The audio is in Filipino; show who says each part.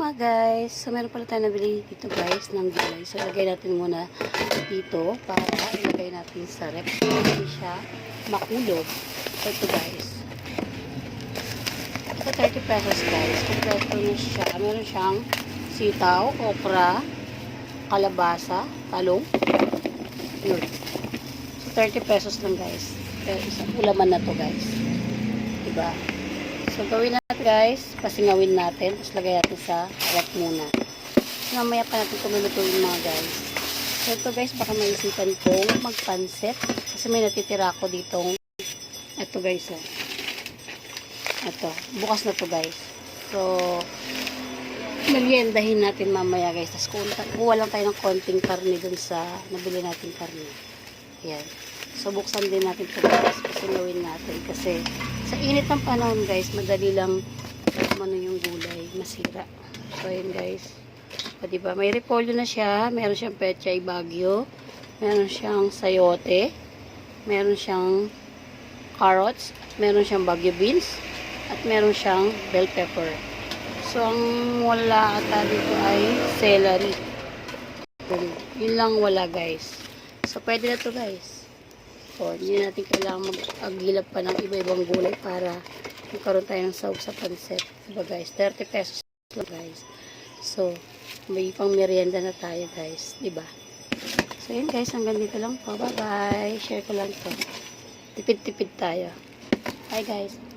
Speaker 1: mga guys. So, meron pala tayo nabili dito guys ng gulay. So, ilagay natin muna dito para ilagay natin sa rep. Hindi siya makulog. So, ito guys. Ito 30 pesos guys. Kompleto na siya. Meron siyang sitaw, okra, kalabasa, talong. Yun. So, 30 pesos lang guys. Pero isang ulaman na to guys. Diba? So, gawin natin guys, pasingawin natin, tapos lagay natin sa rep muna. So, mamaya pa natin kumulutuin mga guys. So, ito guys, baka maisipan kong magpansit. Kasi may natitira ako ditong, ito guys, oh. Ito, bukas na to guys. So, meriendahin natin mamaya guys. Tapos, kuha lang tayo ng konting karne dun sa nabili natin karne. Yan. So, buksan din natin ito guys. Pasingawin natin. Kasi, sa init ng panahon guys, madali lang yung gulay, masira. So, ayan guys. O, diba? May repolyo na siya. Meron siyang pechay bagyo. Meron siyang sayote. Meron siyang carrots. Meron siyang bagyo beans. At meron siyang bell pepper. So, ang wala ata dito ay celery. Yun lang wala guys. So, pwede na to guys. So, hindi natin kailangan mag-agilap pa ng iba-ibang gulay para magkaroon tayo ng sahog sa pansit. Diba guys? 30 pesos lang guys. So, may pang merienda na tayo guys. Diba? So, yun guys. Hanggang dito lang po. Bye-bye. Share ko lang to. Tipid-tipid tayo. Bye guys.